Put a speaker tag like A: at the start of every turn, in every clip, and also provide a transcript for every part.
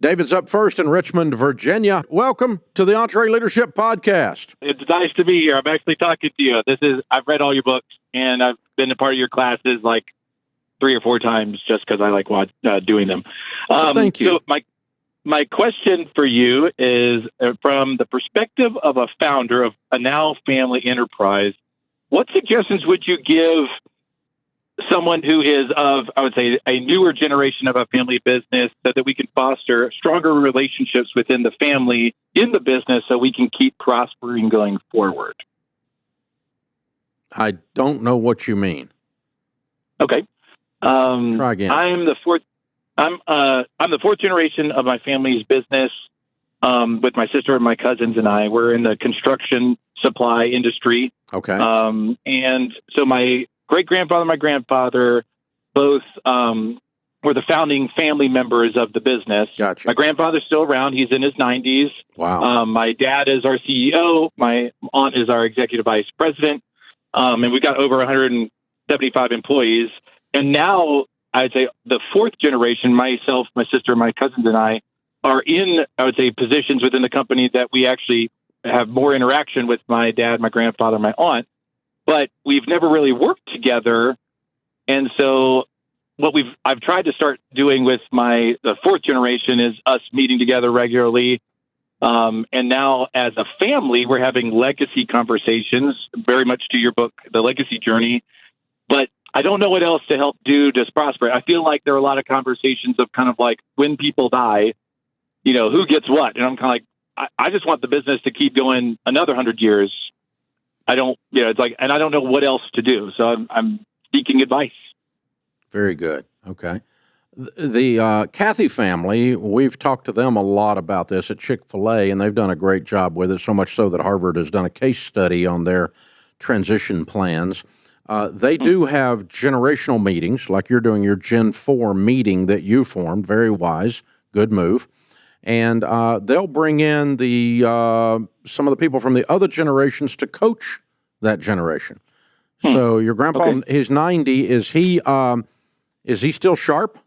A: David's up first in Richmond, Virginia. Welcome to the EntreLeadership Podcast.
B: It's nice to be here. I'm actually talking to you. I've read all your books, and I've been a part of your classes like 3 or 4 times just because I like doing them.
A: Thank you.
B: So my question for you is from the perspective of a founder of a now family enterprise, what suggestions would you give someone who is of, I would say, a newer generation of a family business so that we can foster stronger relationships within the family in the business so we can keep prospering going forward?
A: I don't know what you mean.
B: Okay.
A: Try again.
B: I'm the fourth generation of my family's business with my sister and my cousins and I. We're in the construction supply industry.
A: Okay.
B: And so my great-grandfather and my grandfather both were the founding family members of the business.
A: Gotcha.
B: My grandfather's still around. He's in his 90s.
A: Wow.
B: My dad is our CEO. My aunt is our executive vice president. And we've got over 175 employees. And now, I'd say the fourth generation, myself, my sister, my cousins, and I are in, I would say, positions within the company that we actually have more interaction with my dad, my grandfather, my aunt. But we've never really worked together. And so what I've tried to start doing with the fourth generation is us meeting together regularly. And now as a family, we're having legacy conversations, very much to your book, The Legacy Journey. But I don't know what else to help do to prosper. I feel like there are a lot of conversations of kind of like when people die, who gets what? And I'm kind of like, I just want the business to keep going another 100 years. It's like, and I don't know what else to do. So I'm seeking advice.
A: Very good. Okay. The Cathy family, we've talked to them a lot about this at Chick-fil-A, and they've done a great job with it, so much so that Harvard has done a case study on their transition plans. They do have generational meetings, like you're doing your Gen 4 meeting that you formed. Very wise. Good move. And they'll bring in some of the people from the other generations to coach that generation. So your grandpa, He's 90. Is he still sharp?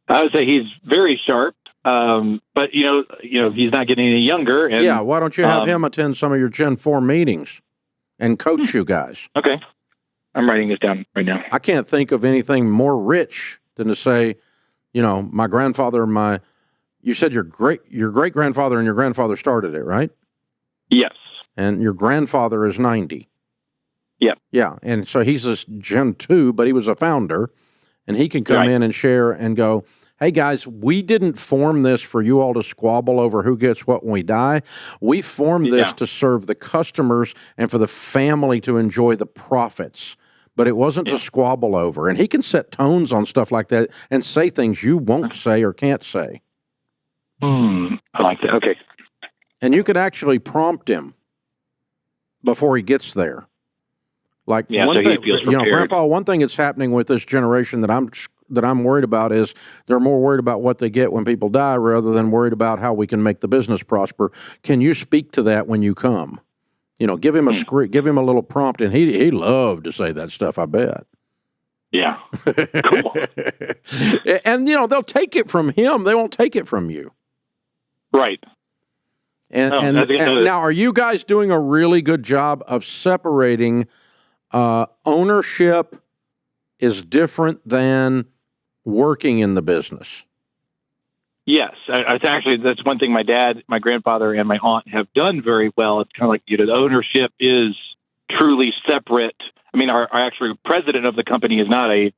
B: I would say he's very sharp, but he's not getting any younger. And,
A: yeah, why don't you have him attend some of your Gen 4 meetings and coach you guys?
B: Okay, I'm writing this down right now.
A: I can't think of anything more rich than to say, my grandfather, you said your great-grandfather and your grandfather started it, right?
B: Yes.
A: And your grandfather is 90.
B: Yeah.
A: Yeah, and so he's this Gen 2, but he was a founder, and he can come in and share and go, hey, guys, we didn't form this for you all to squabble over who gets what when we die. We formed this to serve the customers and for the family to enjoy the profits. But it wasn't to squabble over. And he can set tones on stuff like that and say things you won't say or can't say.
B: I like that. Okay.
A: And you could actually prompt him before he gets there. Like one thing, Grandpa, one thing that's happening with this generation that I'm worried about is they're more worried about what they get when people die rather than worried about how we can make the business prosper. Can you speak to that when you come? Give him a script, give him a little prompt, and he loved to say that stuff, I bet.
B: Yeah. Cool.
A: And they'll take it from him. They won't take it from you.
B: Right.
A: And now, are you guys doing a really good job of separating ownership is different than working in the business?
B: Yes. That's one thing my dad, my grandfather, and my aunt have done very well. It's kind of like, the ownership is truly separate. I mean, our actual president of the company is not a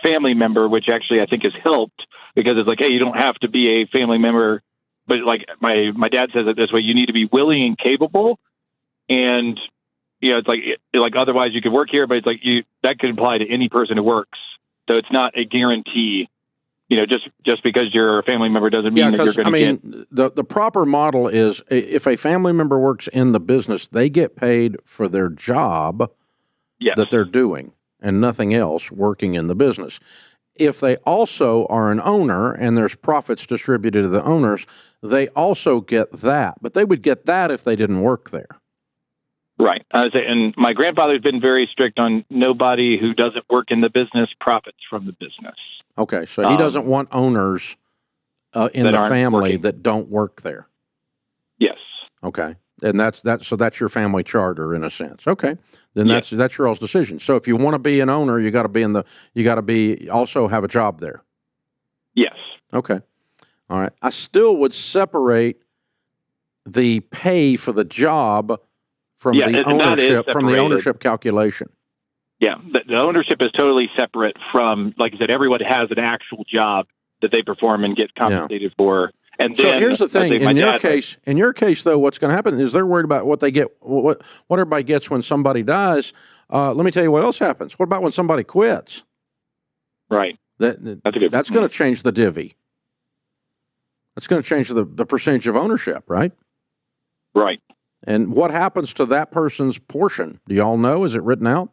B: family member, which actually I think has helped because it's like, hey, you don't have to be a family member. But like my dad says it this way, you need to be willing and capable. And, it's like otherwise you could work here, but it's like that could apply to any person who works. So it's not a guarantee, just because you're a family member doesn't mean that you're going to get.
A: The proper model is if a family member works in the business, they get paid for their job that they're doing and nothing else working in the business. If they also are an owner and there's profits distributed to the owners, they also get that. But they would get that if they didn't work there.
B: Right. And my grandfather's been very strict on nobody who doesn't work in the business profits from the business.
A: Okay, so he doesn't want owners in
B: that
A: the
B: aren't
A: family
B: working.
A: that don't work there.
B: Yes.
A: Okay. And so that's your family charter in a sense. Okay. Then
B: Yes.
A: that's your all's decision. So if you want to be an owner, you got to be also have a job there.
B: Yes.
A: Okay. All right. I still would separate the pay for the job from
B: Yeah,
A: the
B: and that is separated.
A: ownership calculation.
B: Yeah, the ownership is totally separate from, like I said, everyone has an actual job that they perform and get compensated for. And
A: So
B: then,
A: here's the thing:
B: in
A: your case, though, what's going to happen is they're worried about what they get, what everybody gets when somebody dies. Let me tell you what else happens. What about when somebody quits?
B: Right.
A: That's going to change the divvy. That's going to change the percentage of ownership, right?
B: Right.
A: And what happens to that person's portion? Do y'all know? Is it written out?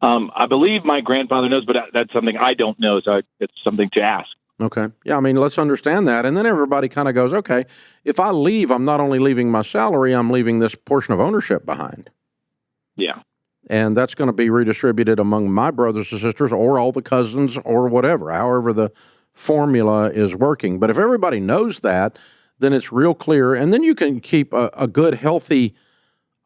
B: I believe my grandfather knows, but that's something I don't know, so it's something to ask.
A: Okay. Yeah, I mean, let's understand that. And then everybody kind of goes, okay, if I leave, I'm not only leaving my salary, I'm leaving this portion of ownership behind.
B: Yeah.
A: And that's going to be redistributed among my brothers and sisters or all the cousins or whatever, however the formula is working. But if everybody knows that, then it's real clear. And then you can keep a good, healthy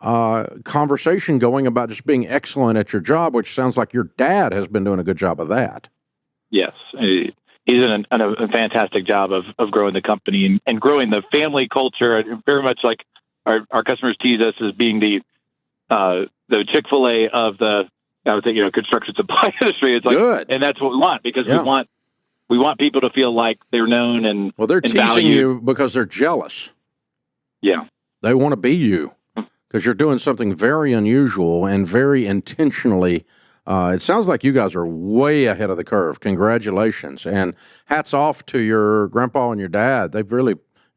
A: conversation going about just being excellent at your job, which sounds like your dad has been doing a good job of that.
B: Yes. He's done a fantastic job of growing the company and growing the family culture. Very much like our customers tease us as being the Chick-fil-A of the, I would say, construction supply industry. It's like,
A: good.
B: And that's what we want, because we want people to feel like they're known and
A: well, they're teasing
B: valued.
A: you because they're jealous.
B: Yeah.
A: They want to be you because you're doing something very unusual and very intentionally. It sounds like you guys are way ahead of the curve. Congratulations. And hats off to your grandpa and your dad.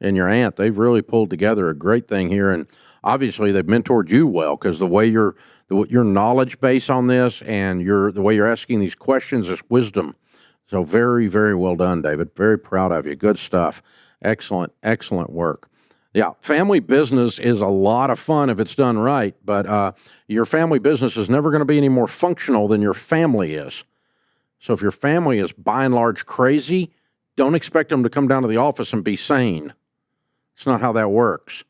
A: And your aunt, they've really pulled together a great thing here. And obviously they've mentored you well, because the way your knowledge base on this and the way you're asking these questions is wisdom. So very, very well done, David. Very proud of you. Good stuff. Excellent, excellent work. Yeah, family business is a lot of fun if it's done right, but your family business is never going to be any more functional than your family is. So if your family is by and large crazy, don't expect them to come down to the office and be sane. It's not how that works.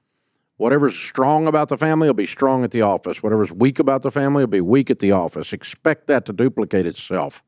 A: Whatever's strong about the family will be strong at the office. Whatever's weak about the family will be weak at the office. Expect that to duplicate itself.